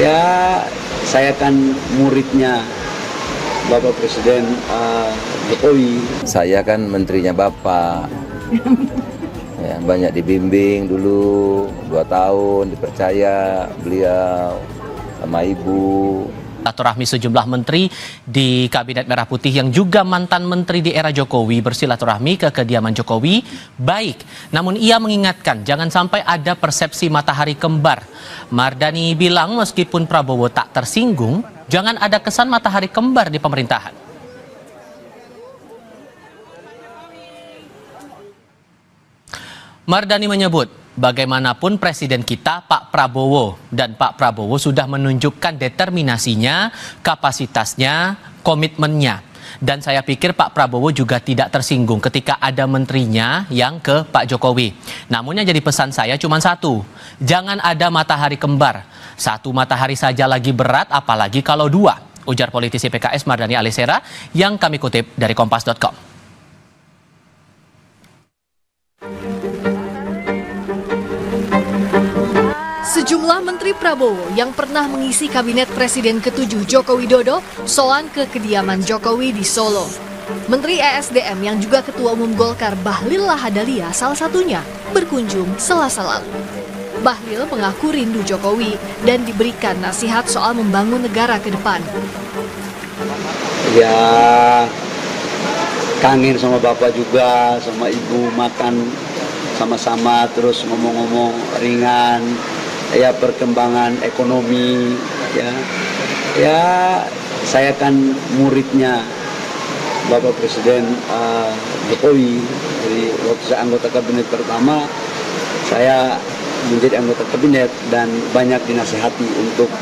Ya, saya kan muridnya Bapak Presiden Jokowi. Saya kan menterinya Bapak. Ya, banyak dibimbing dulu, 2 tahun dipercaya beliau sama Ibu. Silaturahmi sejumlah menteri di Kabinet Merah Putih yang juga mantan menteri di era Jokowi bersilaturahmi ke kediaman Jokowi baik. Namun ia mengingatkan jangan sampai ada persepsi matahari kembar. Mardani bilang meskipun Prabowo tak tersinggung, jangan ada kesan matahari kembar di pemerintahan. Mardani menyebut, bagaimanapun presiden kita Pak Prabowo, dan Pak Prabowo sudah menunjukkan determinasinya, kapasitasnya, komitmennya. Dan saya pikir Pak Prabowo juga tidak tersinggung ketika ada menterinya yang ke Pak Jokowi. Namun yang jadi pesan saya cuma satu, jangan ada matahari kembar. Satu matahari saja lagi berat, apalagi kalau 2, ujar politisi PKS Mardani Alisera yang kami kutip dari Kompas.com. Sejumlah Menteri Prabowo yang pernah mengisi Kabinet Presiden ke-7 Joko Widodo soan ke kediaman Jokowi di Solo. Menteri ESDM yang juga Ketua Umum Golkar Bahlil Lahadalia salah satunya berkunjung Selasa lalu. Bahlil mengaku rindu Jokowi dan diberikan nasihat soal membangun negara ke depan. Ya, kangen sama Bapak juga, sama Ibu, makan sama-sama, terus ngomong-ngomong ringan. Ya, perkembangan ekonomi, ya saya kan muridnya Bapak Presiden Jokowi. Jadi waktu saya anggota kabinet pertama, saya menjadi anggota kabinet dan banyak dinasihati untuk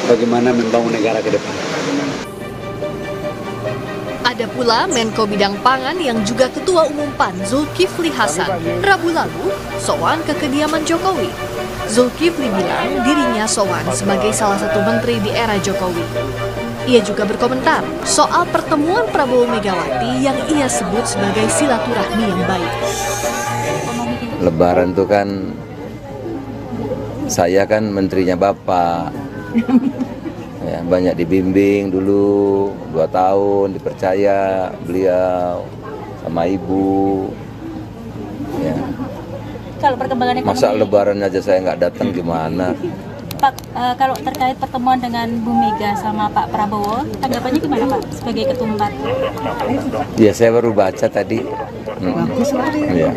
bagaimana membangun negara ke depan. Ada pula Menko Bidang Pangan yang juga Ketua Umum PAN Zulkifli Hasan Rabu lalu sowan ke kediaman Jokowi. Zulkifli bilang dirinya sowan sebagai salah satu menteri di era Jokowi. Ia juga berkomentar soal pertemuan Prabowo Megawati yang ia sebut sebagai silaturahmi yang baik. Lebaran tuh kan, saya kan menterinya Bapak. Ya, banyak dibimbing dulu, 2 tahun dipercaya beliau sama Ibu. Ya. Kalau perkembangan ekonomi, masa Lebaran aja saya nggak datang gimana? Pak, kalau terkait pertemuan dengan Bu Mega sama Pak Prabowo, tanggapannya gimana Pak sebagai Ketum PAN? Ya, saya baru baca tadi. Ya.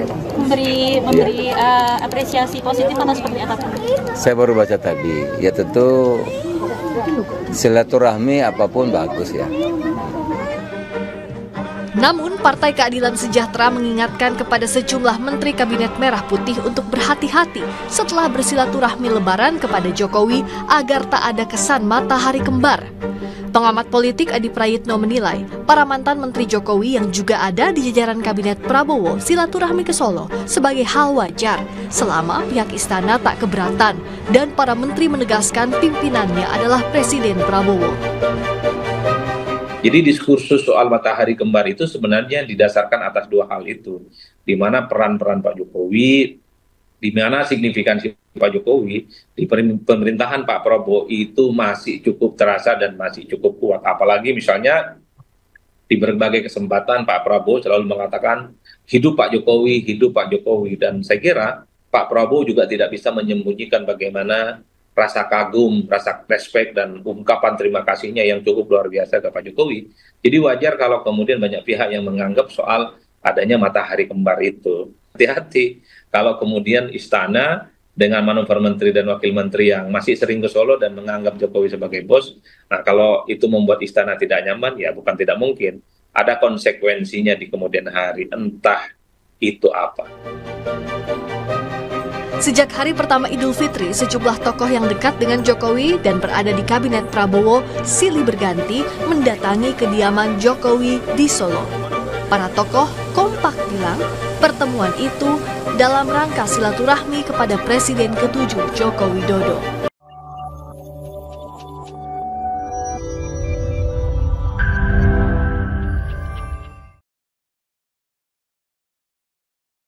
Memberi apresiasi positif atau seperti apa? Saya baru baca tadi. Ya tentu silaturahmi apapun bagus ya. Namun, Partai Keadilan Sejahtera mengingatkan kepada sejumlah Menteri Kabinet Merah Putih untuk berhati-hati setelah bersilaturahmi Lebaran kepada Jokowi agar tak ada kesan matahari kembar. Pengamat politik Adi Prayitno menilai, para mantan Menteri Jokowi yang juga ada di jajaran Kabinet Prabowo silaturahmi ke Solo sebagai hal wajar selama pihak istana tak keberatan dan para menteri menegaskan pimpinannya adalah Presiden Prabowo. Jadi diskursus soal matahari kembar itu sebenarnya didasarkan atas 2 hal itu, di mana peran-peran Pak Jokowi, di mana signifikansi Pak Jokowi di pemerintahan Pak Prabowo itu masih cukup terasa dan masih cukup kuat. Apalagi misalnya di berbagai kesempatan Pak Prabowo selalu mengatakan hidup Pak Jokowi, hidup Pak Jokowi. Dan saya kira Pak Prabowo juga tidak bisa menyembunyikan bagaimana rasa kagum, rasa respect, dan ungkapan terima kasihnya yang cukup luar biasa ke Pak Jokowi. Jadi wajar kalau kemudian banyak pihak yang menganggap soal adanya matahari kembar itu. Hati-hati kalau kemudian istana dengan manuver menteri dan wakil menteri yang masih sering ke Solo dan menganggap Jokowi sebagai bos, nah kalau itu membuat istana tidak nyaman, ya bukan tidak mungkin. Ada konsekuensinya di kemudian hari, entah itu apa. Sejak hari pertama Idul Fitri, sejumlah tokoh yang dekat dengan Jokowi dan berada di Kabinet Prabowo silih berganti mendatangi kediaman Jokowi di Solo. Para tokoh kompak bilang pertemuan itu dalam rangka silaturahmi kepada Presiden ke-7 Joko Widodo.